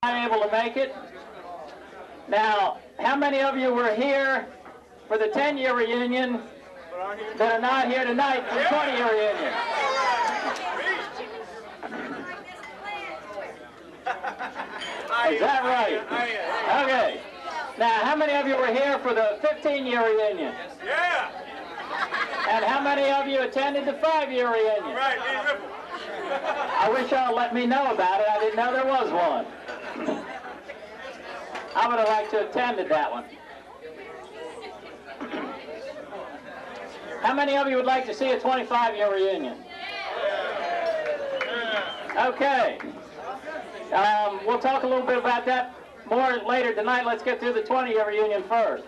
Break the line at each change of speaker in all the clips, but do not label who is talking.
Able to make it. Now, how many of you were here for the 10-year reunion that are not here tonight for the 20-year reunion? Is that right? Okay. Now, how many of you were here for the 15-year reunion?
Yeah.
And how many of you attended the 5-year reunion?
Right,
I wish y'all let me know about it. I didn't know there was one. I would have liked to have attended that one. How many of you would like to see a 25-year reunion? Okay. We'll talk a little bit about that more later tonight. Let's get through the 20-year reunion first.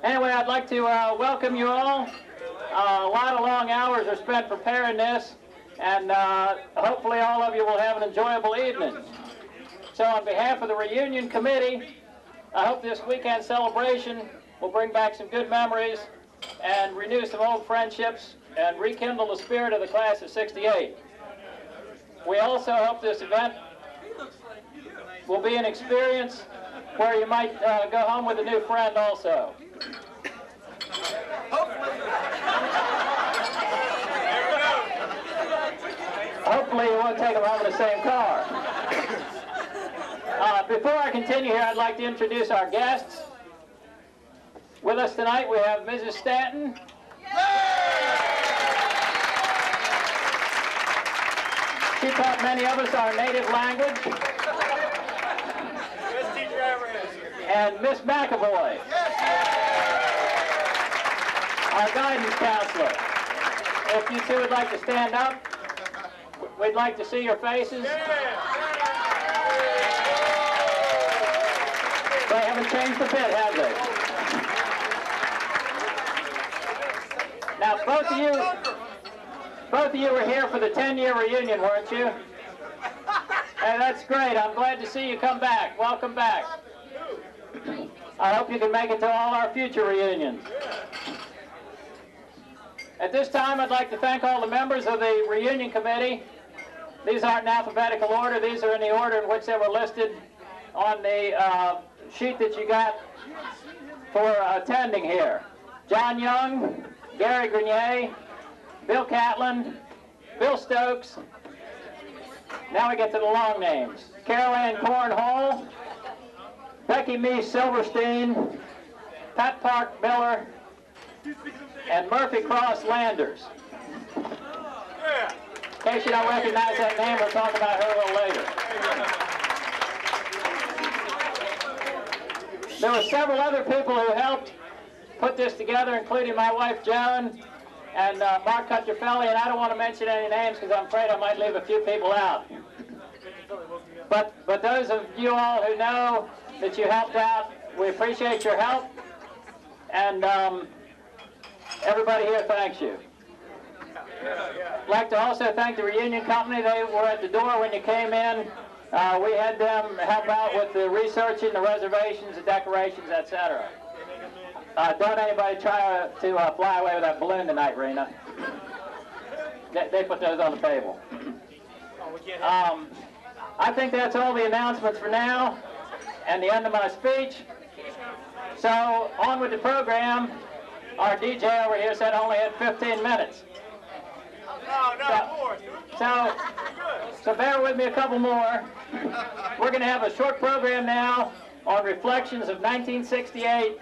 Anyway, I'd like to welcome you all. A lot of long hours are spent preparing this, and hopefully all of you will have an enjoyable evening. So on behalf of the reunion committee, I hope this weekend celebration will bring back some good memories and renew some old friendships and rekindle the spirit of the class of '68. We also hope this event will be an experience where you might go home with a new friend also. Hopefully you won't take them home in the same car. Before I continue here, I'd like to introduce our guests. With us tonight we have Mrs. Stanton. She taught many of us our native language.
Best teacher I ever had.
And Miss McAvoy, our guidance counselor. If you two would like to stand up, we'd like to see your faces. They haven't changed a bit, have they? Now, both of you were here for the 10-year reunion, weren't you? Hey, that's great. I'm glad to see you come back. Welcome back. I hope you can make it to all our future reunions. At this time, I'd like to thank all the members of the reunion committee. These aren't in alphabetical order. These are in the order in which they were listed on the sheet that you got for attending here. John Young, Gary Grenier, Bill Catlin, Bill Stokes. Now we get to the long names. Carol Ann Cornhole, Becky Meese Silverstein, Pat Park Miller, and Murphy Cross Landers. In case you don't recognize that name, we'll talk about her a little later. There were several other people who helped put this together, including my wife Joan and Mark Cutterfelli, and I don't want to mention any names because I'm afraid I might leave a few people out. But those of you all who know that you helped out, we appreciate your help, and everybody here thanks you. I'd like to also thank the reunion company. They were at the door when you came in. We had them help out with the researching, the reservations, the decorations, etc. Don't anybody try to fly away with that balloon tonight, Rena. They put those on the table. I think that's all the announcements for now and the end of my speech. So on with the program. Our DJ over here said I only had 15 minutes. So bear with me a couple more. We're going to have a short program now on reflections of 1968,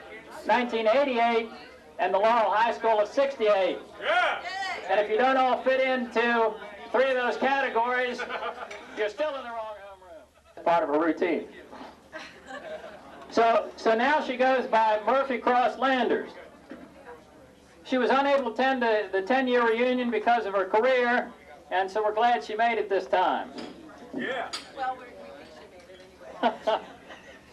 1988, and the Laurel High School of '68.
Yeah.
And if you don't all fit into 3 of those categories, you're still in the wrong homeroom. Part of a routine. So now she goes by Murphy Cross Landers. She was unable to attend the 10-year reunion because of her career, and so we're glad she made it this time.
Yeah.
Well, we think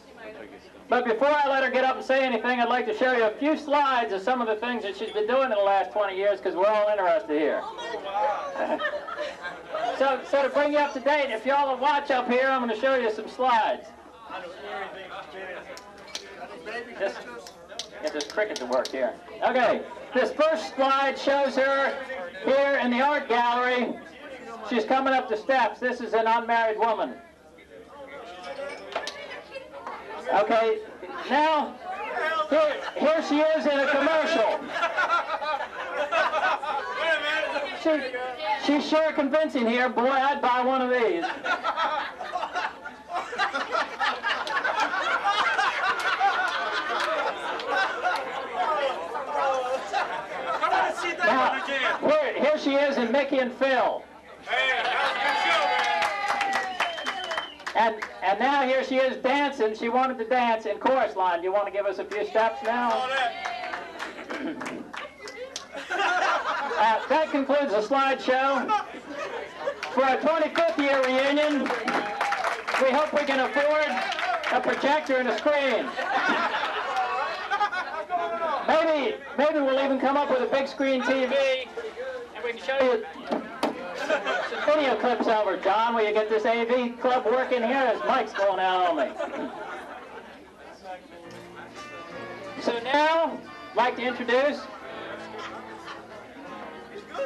she made it anyway.
But before I let her get up and say anything, I'd like to show you a few slides of some of the things that she's been doing in the last 20 years, because we're all interested here. So to bring you up to date, if y'all will watch up here, I'm going to show you some slides. Get this cricket to work here. Okay, this first slide shows her here in the art gallery She's coming up the steps. This is an unmarried woman. Okay, now, here she is in a commercial. She's sure convincing here. Boy, I'd buy one of these. Now, here she is in Mickey and Phil.
Hey, that was a good show, man.
And now here she is dancing. She wanted to dance in chorus line. Do you want to give us a few steps now? That concludes the slideshow. For our 25th year reunion, we hope we can afford a projector and a screen. Maybe we'll even come up with a big screen TV, and we can show you some video clips over. John, will you get this AV club working here? His mic's going out on me. So now, I'd like to introduce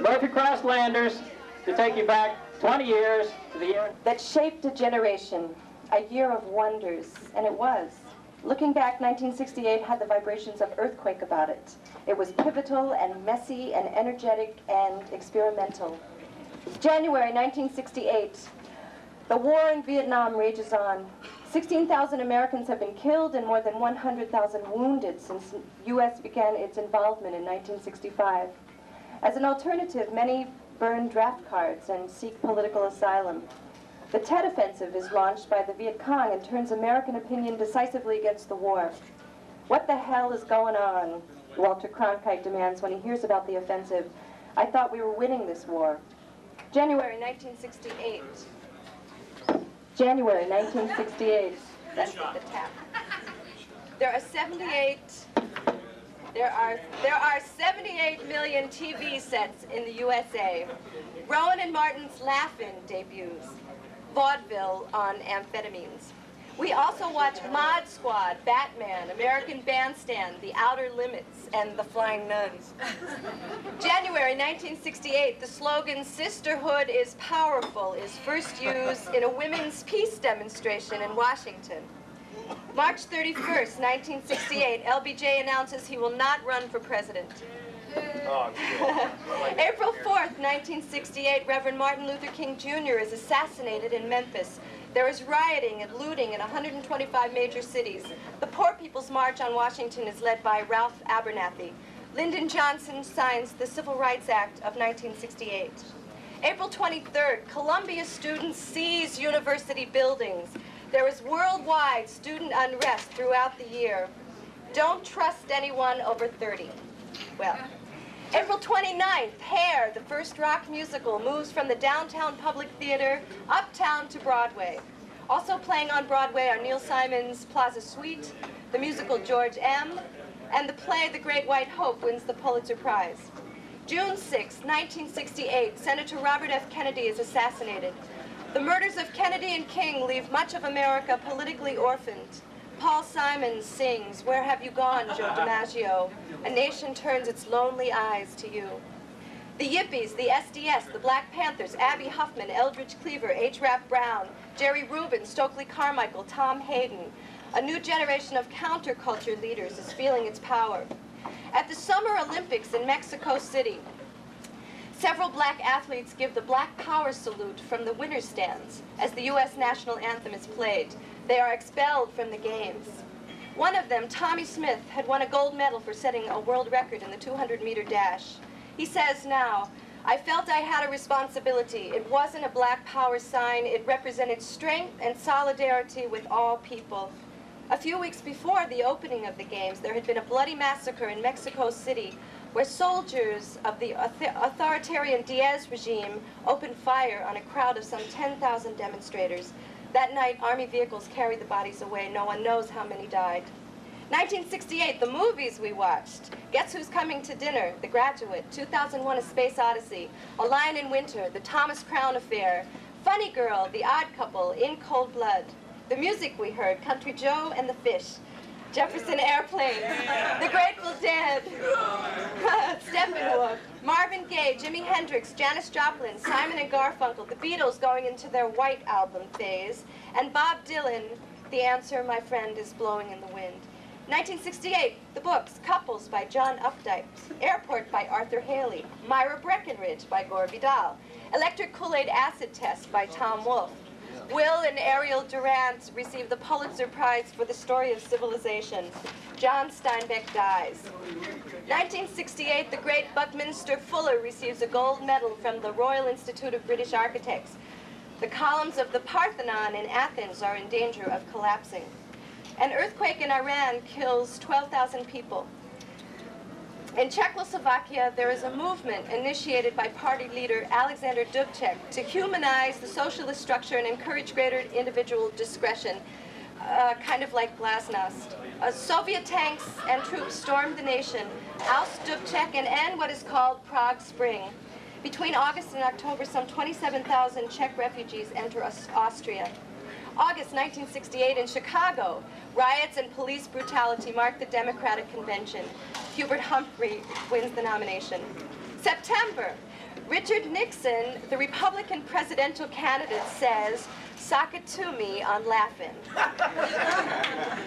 Murphy Cross Landers to take you back 20 years to the year
that shaped a generation, a year of wonders, and it was. Looking back, 1968 had the vibrations of earthquake about it. It was pivotal and messy and energetic and experimental. January 1968, the war in Vietnam rages on. 16,000 Americans have been killed and more than 100,000 wounded since the U.S. began its involvement in 1965. As an alternative, many burn draft cards and seek political asylum. The Tet Offensive is launched by the Viet Cong and turns American opinion decisively against the war. What the hell is going on, Walter Cronkite demands when he hears about the offensive. I thought we were winning this war. January 1968. January 1968. That's the tap. There are 78 million TV sets in the USA. Rowan and Martin's Laugh-In debuts. Vaudeville on amphetamines. We also watch Mod Squad, Batman, American Bandstand, The Outer Limits, and The Flying Nuns. January 1968, the slogan, "Sisterhood is powerful," is first used in a women's peace demonstration in Washington. March 31st, 1968, LBJ announces he will not run for president. April 4th, 1968, Reverend Martin Luther King Jr. is assassinated in Memphis. There is rioting and looting in 125 major cities. The Poor People's March on Washington is led by Ralph Abernathy. Lyndon Johnson signs the Civil Rights Act of 1968. April 23rd, Columbia students seize university buildings. There is worldwide student unrest throughout the year. Don't trust anyone over 30. Well, April 29th, Hair, the first rock musical, moves from the downtown Public Theater uptown to Broadway. Also playing on Broadway are Neil Simon's Plaza Suite, the musical George M., and the play The Great White Hope wins the Pulitzer Prize. June 6, 1968, Senator Robert F. Kennedy is assassinated. The murders of Kennedy and King leave much of America politically orphaned. Paul Simon sings, "Where have you gone, Joe DiMaggio? A nation turns its lonely eyes to you." The Yippies, the SDS, the Black Panthers, Abby Huffman, Eldridge Cleaver, H. Rap Brown, Jerry Rubin, Stokely Carmichael, Tom Hayden. A new generation of counterculture leaders is feeling its power. At the Summer Olympics in Mexico City, several black athletes give the Black Power salute from the winner's stands as the U.S. national anthem is played. They are expelled from the games. One of them, Tommy Smith, had won a gold medal for setting a world record in the 200-meter dash. He says now, "I felt I had a responsibility. It wasn't a Black Power sign. It represented strength and solidarity with all people." A few weeks before the opening of the games, there had been a bloody massacre in Mexico City where soldiers of the authoritarian Diaz regime opened fire on a crowd of some 10,000 demonstrators. That night, Army vehicles carried the bodies away. No one knows how many died. 1968, the movies we watched. Guess Who's Coming to Dinner? The Graduate. 2001, A Space Odyssey. A Lion in Winter. The Thomas Crown Affair. Funny Girl. The Odd Couple. In Cold Blood. The music we heard, Country Joe and the Fish. Jefferson Airplane, The Grateful Dead, Steppenwolf, Marvin Gaye, Jimi Hendrix, Janis Joplin, Simon and Garfunkel, the Beatles going into their White Album phase, and Bob Dylan, The Answer, My Friend, is Blowing in the Wind. 1968, the books, Couples by John Updike, Airport by Arthur Haley, Myra Breckinridge by Gore Vidal, Electric Kool-Aid Acid Test by Tom Wolfe. Will and Ariel Durant receive the Pulitzer Prize for the Story of Civilization. John Steinbeck dies. 1968, the great Buckminster Fuller receives a gold medal from the Royal Institute of British Architects. The columns of the Parthenon in Athens are in danger of collapsing. An earthquake in Iran kills 12,000 people. In Czechoslovakia, there is a movement initiated by party leader Alexander Dubček to humanize the socialist structure and encourage greater individual discretion, kind of like Glasnost. Soviet tanks and troops stormed the nation, oust Dubček, and end what is called Prague Spring. Between August and October, some 27,000 Czech refugees enter Austria. August 1968 in Chicago, riots and police brutality marked the Democratic Convention. Hubert Humphrey wins the nomination. September, Richard Nixon, the Republican presidential candidate, says, "Sock it to me on laughing."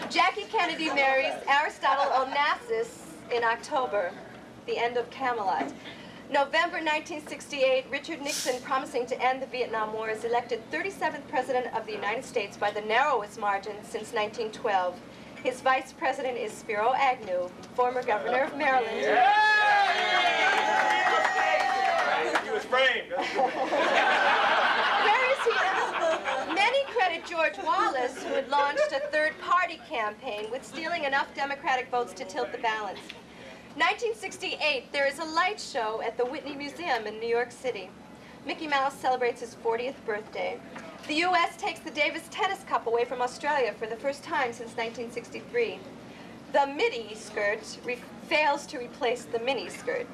Jackie Kennedy marries Aristotle Onassis in October, the end of Camelot. November 1968, Richard Nixon, promising to end the Vietnam War, is elected 37th President of the United States by the narrowest margin since 1912. His vice president is Spiro Agnew, former governor of Maryland.
He was framed.
Where is he now? Many credit George Wallace, who had launched a third-party campaign with stealing enough Democratic votes to tilt the balance. 1968, there is a light show at the Whitney Museum in New York City. Mickey Mouse celebrates his 40th birthday. The U.S. takes the Davis Tennis Cup away from Australia for the first time since 1963. The midi skirt fails to replace the mini skirt.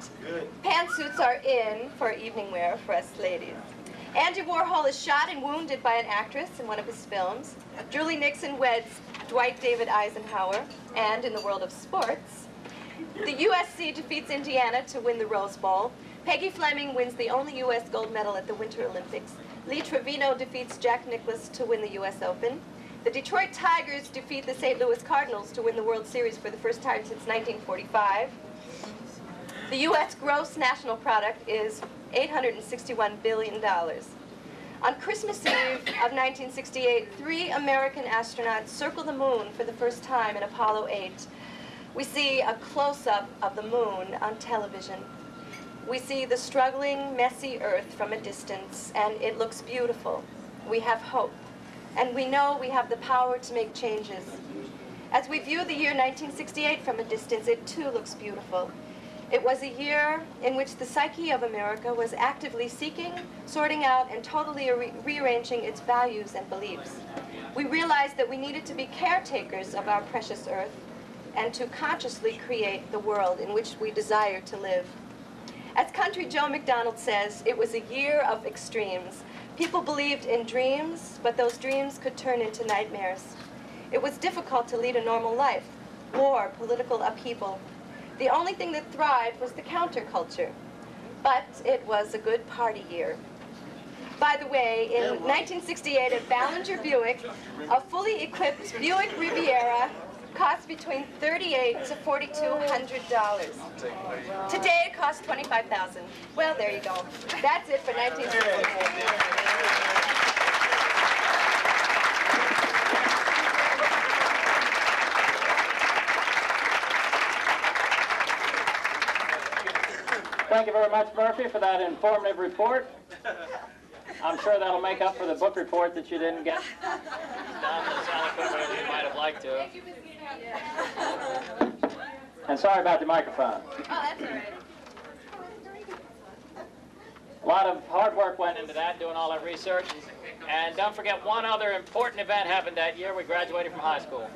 Pantsuits are in for evening wear for us ladies. Andy Warhol is shot and wounded by an actress in one of his films. Julie Nixon weds Dwight David Eisenhower. And in the world of sports, the USC defeats Indiana to win the Rose Bowl. Peggy Fleming wins the only U.S. gold medal at the Winter Olympics. Lee Trevino defeats Jack Nicklaus to win the U.S. Open. The Detroit Tigers defeat the St. Louis Cardinals to win the World Series for the first time since 1945. The U.S. gross national product is $861 billion. On Christmas Eve of 1968, 3 American astronauts circle the moon for the first time in Apollo 8. We see a close-up of the moon on television. We see the struggling, messy Earth from a distance, and it looks beautiful. We have hope, and we know we have the power to make changes. As we view the year 1968 from a distance, it too looks beautiful. It was a year in which the psyche of America was actively seeking, sorting out, and totally rearranging its values and beliefs. We realized that we needed to be caretakers of our precious Earth, and to consciously create the world in which we desire to live. As Country Joe McDonald says, it was a year of extremes. People believed in dreams, but those dreams could turn into nightmares. It was difficult to lead a normal life. War, political upheaval. The only thing that thrived was the counterculture. But it was a good party year. By the way, in 1968 at Ballinger Buick, a fully equipped Buick Riviera cost between $3,800 to $4,200. Today it costs $25,000. Well, there you go. That's it for 1968.
Thank you very much, Murphy, for that informative report. I'm sure that'll make up for the book report that you didn't get.
Not as eloquent as you might have liked to.
And sorry about the microphone.
Oh, that's all right.
A lot of hard work went into that, doing all that research. And don't forget, one other important event happened that year. We graduated from high school.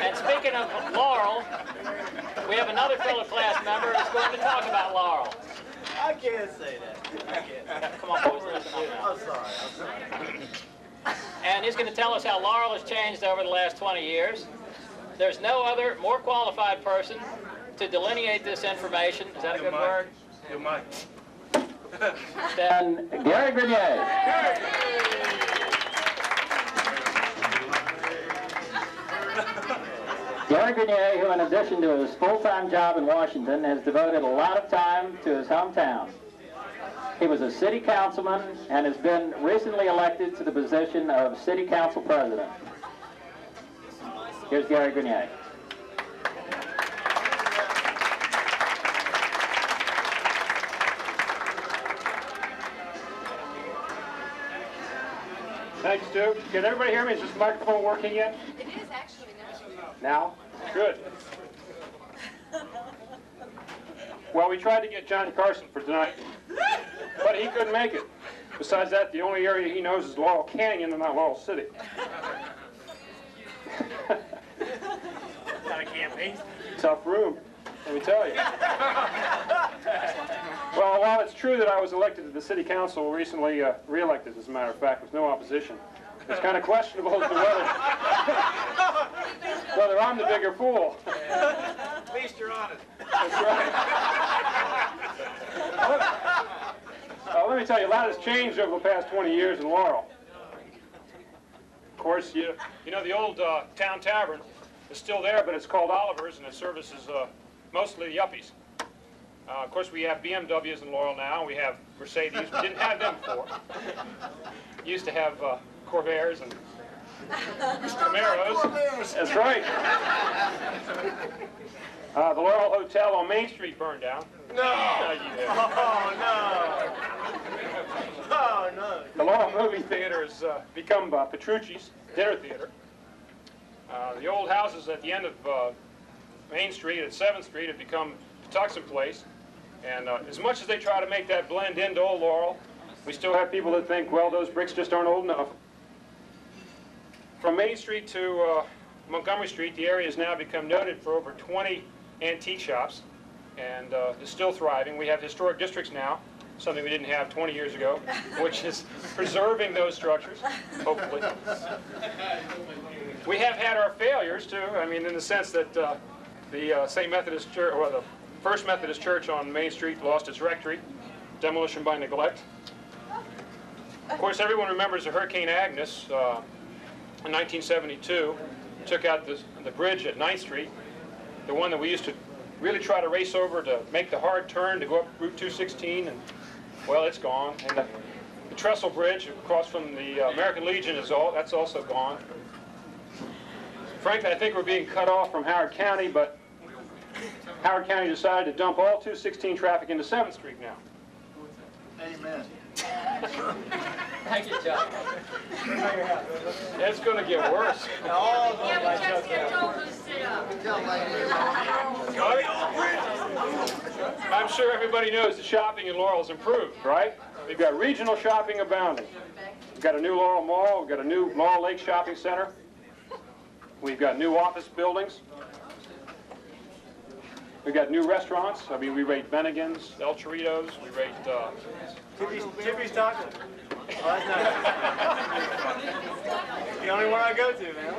And speaking of Laurel, we have another fellow class member who's going to talk about Laurel.
can't say that.
Come on, boys, listen on now.
I'm sorry.
And he's going to tell us how Laurel has changed over the last 20 years. There's no other more qualified person to delineate this information. Is that a good word?
Good mic.
Then Gary Grenier. Gary Grenier, who in addition to his full-time job in Washington, has devoted a lot of time to his hometown. He was a city councilman and has been recently elected to the position of city council president. Here's Gary Grenier.
Thanks, Stu. Can everybody hear me? Is this microphone working yet?
It is actually now.
Now? Good. Well, we tried to get Johnny Carson for tonight, but he couldn't make it. Besides that, the only area he knows is Laurel Canyon and not Laurel City.
Got a campaign?
Tough room, let me tell you. Well, while it's true that I was elected to the city council recently, re-elected as a matter of fact, with no opposition, it's kind of questionable as to whether I'm the bigger fool.
At least you're honest.
That's right. Let me tell you, a lot has changed over the past 20 years in Laurel. Of course, you know the old town tavern is still there, but it's called Oliver's, and it services mostly the yuppies. Of course, we have BMWs in Laurel now. We have Mercedes. We didn't have them before. Used to have Corvairs and Camaros. That's right. The Laurel Hotel on Main Street burned down.
No! Oh, no! Oh, no!
The Laurel Movie Theater has become Petrucci's Dinner Theater. The old houses at the end of Main Street at 7th Street have become Patuxent Place. And as much as they try to make that blend into old Laurel, we still have people that think, well, those bricks just aren't old enough. From Main Street to Montgomery Street, the area has now become noted for over 20 antique shops, and is still thriving. We have historic districts now, something we didn't have 20 years ago, which is preserving those structures, hopefully. We have had our failures, too. I mean, in the sense that the St. Methodist Church, or the First Methodist Church on Main Street lost its rectory, demolition by neglect. Of course, everyone remembers the Hurricane Agnes in 1972. Took out the bridge at 9th Street, the one that we used to really try to race over to make the hard turn to go up Route 216, and well, it's gone. And the Trestle Bridge across from the American Legion that's also gone. Frankly, I think we're being cut off from Howard County, but Howard County decided to dump all 216 traffic into 7th Street now.
Amen.
Thank you, John.
It's going to get worse. I'm sure everybody knows the shopping in Laurel's improved, right? We've got regional shopping abounding. We've got a new Laurel Mall. We've got a new Laurel Lake Shopping Center. We've got new office buildings. We've got new restaurants. I mean, we rate Bennigan's, El Chorritos. We rate
Tippy's Taco. Oh, that's nice. The only one I go to, man.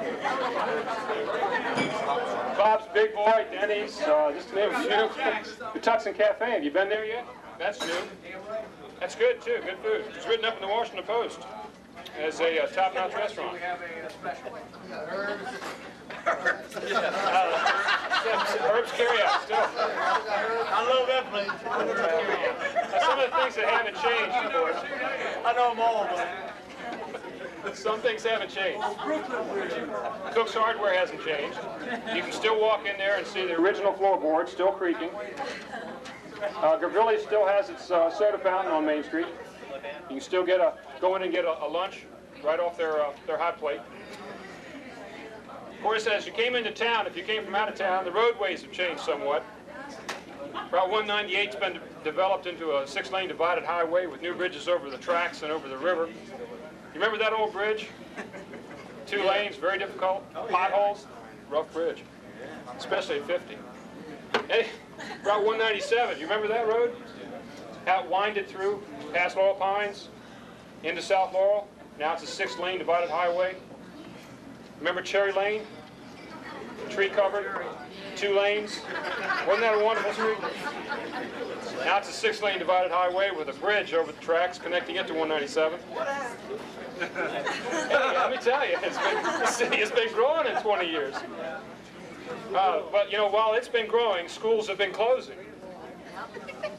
Bob's Big Boy, Denny's, just to name a few. Patuxent Cafe. Have you been there yet? That's new. That's good too. Good food. It's written up in the Washington Post as a top-notch restaurant. Herb's carryout still.
I love that place.
Now, some of the things that haven't changed, of course.
I know them all, but
Some things haven't changed. Cook's Hardware hasn't changed. You can still walk in there and see the original floorboard still creaking. Gavrilli's still has its soda fountain on Main Street. You can still go in and get a lunch right off their hot plate. Of course, as you came into town, if you came from out of town, the roadways have changed somewhat. Route 198's been developed into a 6-lane divided highway with new bridges over the tracks and over the river. You remember that old bridge? 2 lanes, very difficult. Potholes, rough bridge, especially at 50. Hey, Route 197, you remember that road? out winded through past Laurel Pines into South Laurel. Now it's a 6-lane divided highway. Remember Cherry Lane? Tree covered, 2 lanes. Wasn't that a wonderful street? Now it's a 6-lane divided highway with a bridge over the tracks connecting it to 197. Hey, let me tell you, the city has been growing in 20 years. But you know, while it's been growing, schools have been closing.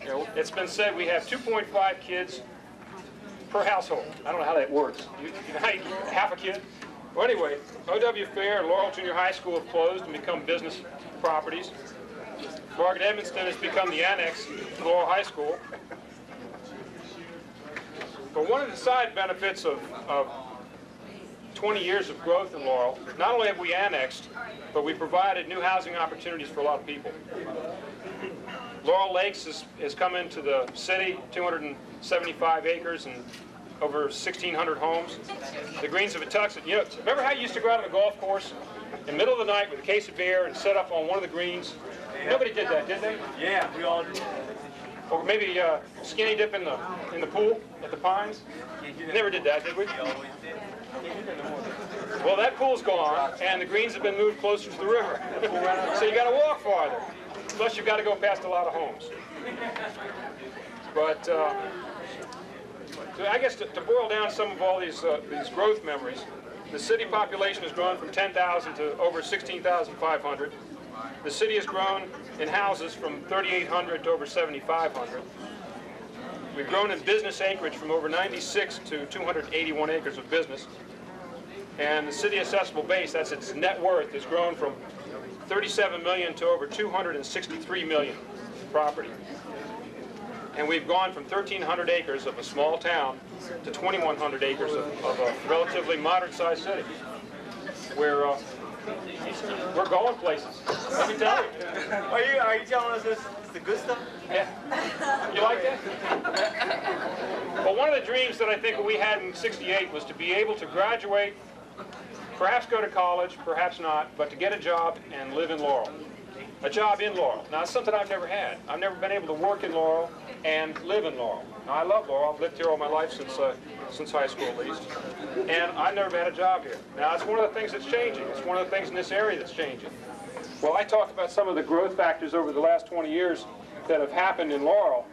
You know, it's been said we have 2.5 kids per household. I don't know how that works. Half a kid? Well, anyway, O.W. Fair and Laurel Junior High School have closed and become business properties. Margaret Edmonston has become the annex to Laurel High School. But one of the side benefits of 20 years of growth in Laurel, not only have we annexed, but we provided new housing opportunities for a lot of people. Laurel Lakes has come into the city, 275 acres and over 1,600 homes. The Greens of Patuxent, you know, remember how you used to go out on the golf course in the middle of the night with a case of beer and set up on one of the greens? Yeah. Nobody did that, did they?
Yeah, we all did.
Or maybe skinny dip in the pool at the Pines? Never did that, did we?
We always did.
Well, that pool's gone, and the greens have been moved closer to the river. So you got to walk farther. Plus, you've got to go past a lot of homes. But so I guess to boil down some of all these growth memories, the city population has grown from 10,000 to over 16,500. The city has grown in houses from 3,800 to over 7,500. We've grown in business acreage from over 96 to 281 acres of business. And the city assessable base, that's its net worth, has grown from 37 million to over 263 million property. And we've gone from 1,300 acres of a small town to 2,100 acres of a relatively moderate-sized city, where we're going places. Let me tell you.
Are you telling us this is the good stuff?
Yeah. You like that? Well, one of the dreams that I think we had in '68 was to be able to graduate, perhaps go to college, perhaps not, but to get a job and live in Laurel. A job in Laurel. Now, it's something I've never had. I've never been able to work in Laurel and live in Laurel. Now, I love Laurel. I've lived here all my life since high school, at least. And I've never had a job here. Now, it's one of the things that's changing. It's one of the things in this area that's changing. Well, I talked about some of the growth factors over the last 20 years that have happened in Laurel.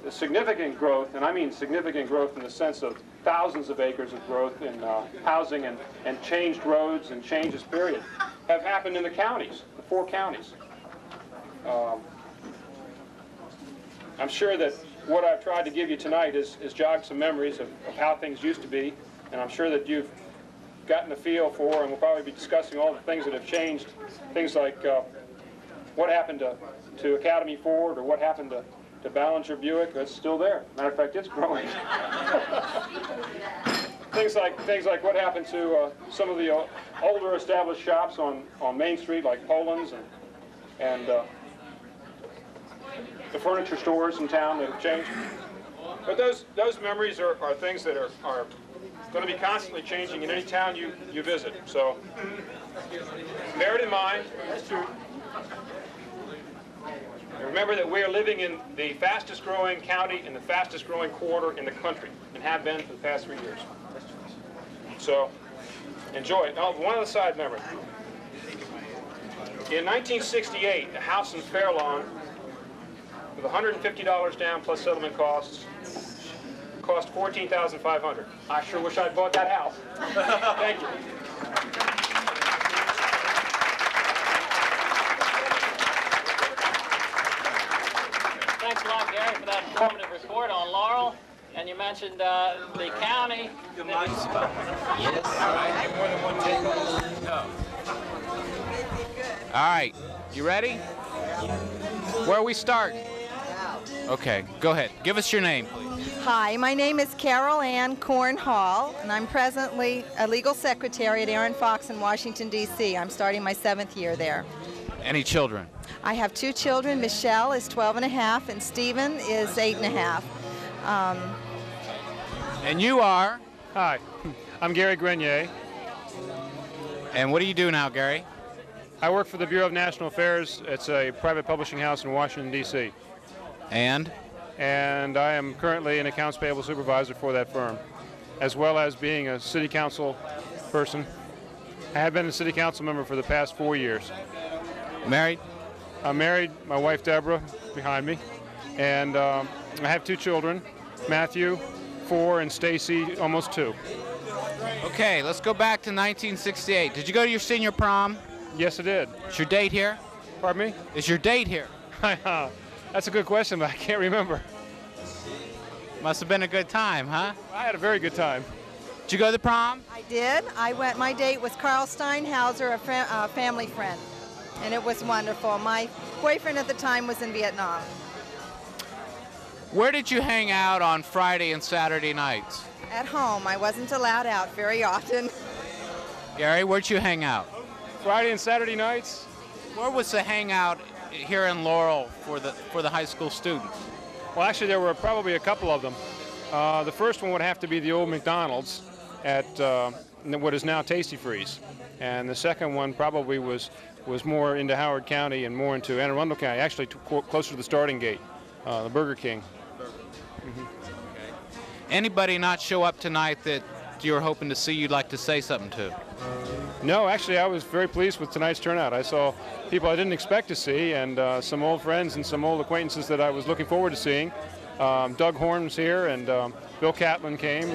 The significant growth, and I mean significant growth in the sense of thousands of acres of growth in housing and changed roads and changes, period, have happened in the counties, the 4 counties. I'm sure that what I've tried to give you tonight is jogged some memories of how things used to be, and I'm sure that you've gotten a feel for, and we'll probably be discussing all the things that have changed, things like what happened to Academy Ford, or what happened to Ballinger Buick. It's still there. Matter of fact, it's growing. things like what happened to some of the older established shops on Main Street, like Poland's and the furniture stores in town that have changed. But those memories are things that are going to be constantly changing in any town you visit. So bear it in mind. That's true. And remember that we are living in the fastest growing county in the fastest growing quarter in the country, and have been for the past 3 years. So enjoy it. Oh, one other side memory. In 1968, a house in Fairlawn with $150 down plus settlement costs cost $14,500. I sure wish I'd bought that house. Thank you.
Thanks a lot, Gary, for that informative report on Laurel. And you mentioned the county.
Yes. All right. More than one take. All right. You ready? Where we start? Okay. Go ahead. Give us your name, please.
Hi, my name is Carol Ann Corn Hall, and I'm presently a legal secretary at Aaron Fox in Washington, D.C. I'm starting my 7th year there.
Any children?
I have 2 children. Michelle is 12 and a half, and Stephen is 8 and a half.
And you are?
Hi, I'm Gary Grenier.
And what do you do now, Gary?
I work for the Bureau of National Affairs. It's a private publishing house in Washington, D.C.
And?
and I am currently an accounts payable supervisor for that firm, as well as being a city council person. I have been a city council member for the past 4 years.
Married?
I'm married, my wife Deborah behind me, and I have 2 children, Matthew, 4, and Stacy, almost 2.
Okay, let's go back to 1968. Did you go to your senior prom?
Yes, I did.
Is your date here?
Pardon me?
Is your date here?
That's a good question, but I can't remember.
Must have been a good time, huh?
I had a very good time.
Did you go to the prom?
I did. I went. My date was Carl Steinhauser, a family friend, and it was wonderful. My boyfriend at the time was in Vietnam.
Where did you hang out on Friday and Saturday nights?
At home. I wasn't allowed out very often.
Gary, where'd you hang out?
Friday and Saturday nights?
Where was the hangout here in Laurel for the high school students?
Well, actually, there were probably a couple of them. The first one would have to be the old McDonald's at what is now Tasty Freeze. And the second one probably was more into Howard County and more into Anne Arundel County, actually closer to the starting gate, the Burger King.
Okay. Anybody not show up tonight that you were hoping to see you'd like to say something to?
No, actually, I was very pleased with tonight's turnout. I saw people I didn't expect to see, and some old friends and some old acquaintances that I was looking forward to seeing. Doug Horn was here, and Bill Catlin came.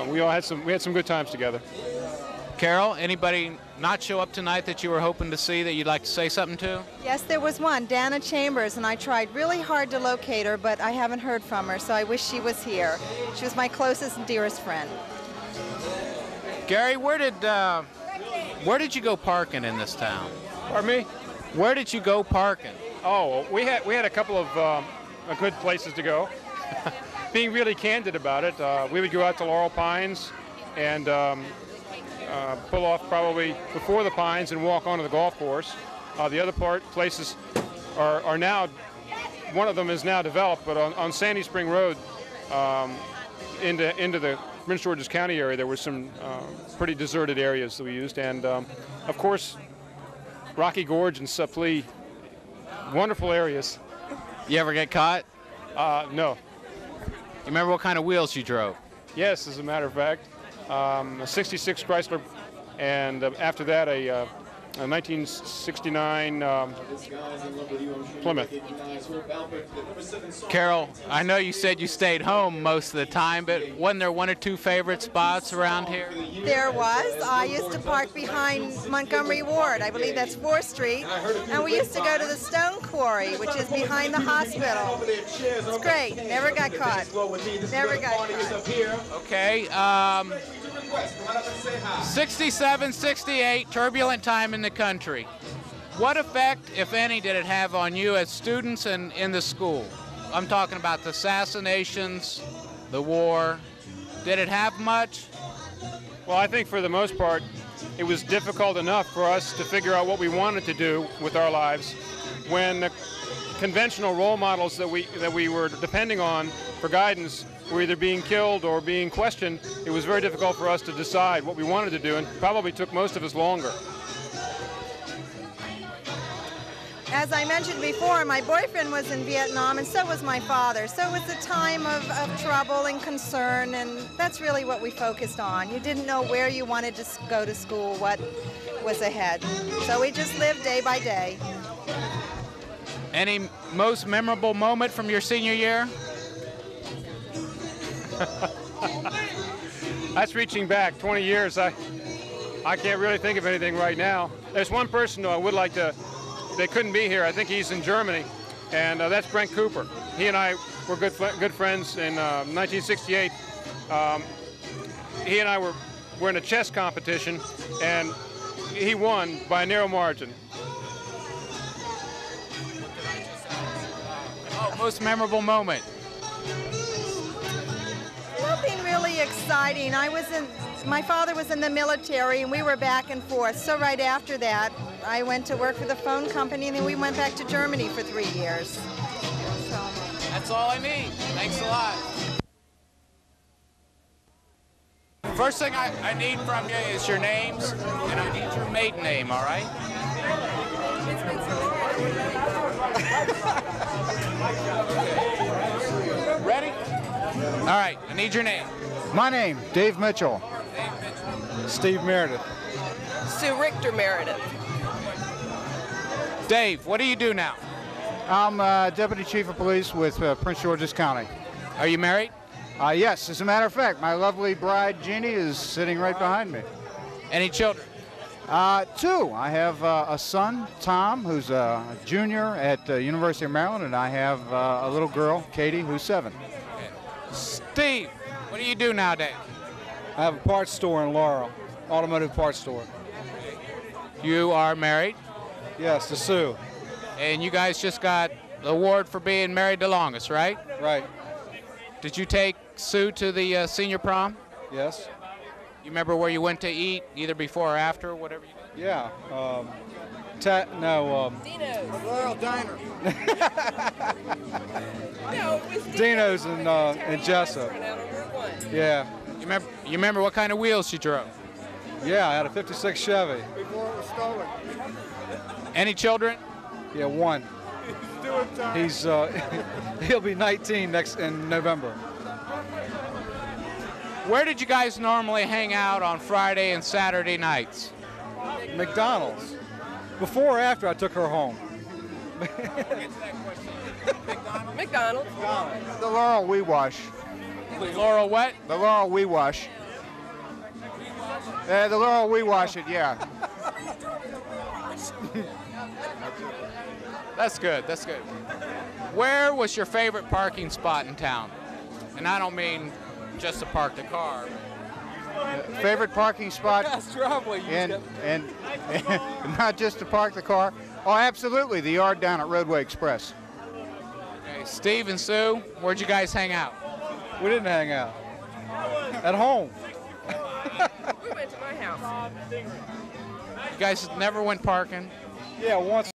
We had some good times together.
Carol, anybody not show up tonight that you were hoping to see that you'd like to say something to?
Yes, there was one, Dana Chambers, and I tried really hard to locate her, but I haven't heard from her, so I wish she was here. She was my closest and dearest friend.
Gary, where did you go parking in this town?
Pardon me?
Where did you go parking?
Oh, we had a couple of good places to go. Being really candid about it, we would go out to Laurel Pines and pull off probably before the Pines and walk onto the golf course. The other places are now, one of them is now developed, but on Sandy Spring Road into the Prince George's County area, there were some pretty deserted areas that we used, and of course, Rocky Gorge and Supplee, wonderful areas.
You ever get caught?
No.
You remember what kind of wheels you drove?
Yes, as a matter of fact, a '66 Chrysler, and after that a 1969 Plymouth.
Carol, I know you said you stayed home most of the time, but wasn't there 1 or 2 favorite spots around here?
There was. I used to park behind Montgomery Ward. I believe that's 4th Street. And we used to go to the Stone Quarry, which is behind the hospital. It's great. Never got caught. Never got caught.
Okay. 67, 68, turbulent time in the country. What effect, if any, did it have on you as students and in the school? I'm talking about the assassinations, the war. Did it have much?
Well, I think for the most part, it was difficult enough for us to figure out what we wanted to do with our lives when the conventional role models that we were depending on for guidance were either being killed or being questioned. It was very difficult for us to decide what we wanted to do, and probably took most of us longer.
As I mentioned before, my boyfriend was in Vietnam, and so was my father. So it was a time of trouble and concern, and that's really what we focused on. You didn't know where you wanted to go to school, what was ahead. So we just lived day by day.
Any most memorable moment from your senior year?
That's reaching back 20 years. I can't really think of anything right now. There's one person, though, I would like to, they couldn't be here. I think he's in Germany, and that's Brent Cooper. He and I were good friends in 1968. He and I were in a chess competition, and he won by a narrow margin.
Oh, most memorable moment.
Nothing really exciting. My father was in the military, and we were back and forth. So right after that, I went to work for the phone company, and then we went back to Germany for 3 years. So.
That's all I need. Thanks a lot. First thing I need from you is your names, and I need your maiden name, all right? Okay. All right, I need your name.
My name, Dave Mitchell. Steve Meredith.
Sue Richter Meredith.
Dave, what do you do now?
I'm Deputy Chief of Police with Prince George's County.
Are you married?
Yes, as a matter of fact, my lovely bride, Jeannie, is sitting right behind me.
Any children?
2. I have a son, Tom, who's a junior at the University of Maryland, and I have a little girl, Katie, who's 7.
Steve, what do you do nowadays?
I have a parts store in Laurel, automotive parts store.
You are married?
Yes, to Sue.
And you guys just got the award for being married the longest, right?
Right.
Did you take Sue to the senior prom?
Yes.
You remember where you went to eat, either before or after, or whatever you did?
Yeah.
Dino's.
Laurel Diner.
No, it was
Dino's in Jessup. Yeah.
You remember what kind of wheels she drove?
Yeah, I had a 56 Chevy.
Before it was stolen.
Any children?
Yeah, 1. He's he'll be 19 in November.
Where did you guys normally hang out on Friday and Saturday nights?
McDonald's. Before or after I took her home?
McDonald's.
The Laurel We Wash.
Laurel what?
The Laurel We Wash. The Laurel We Wash it, yeah.
That's good, that's good. Where was your favorite parking spot in town? And I don't mean just to park the car.
Favorite parking spot? And not just to park the car. Oh, absolutely, the yard down at Roadway Express.
Okay, Steve and Sue, where'd you guys hang out?
We didn't hang out. At home.
We went to my house.
You guys never went parking?
Yeah, once.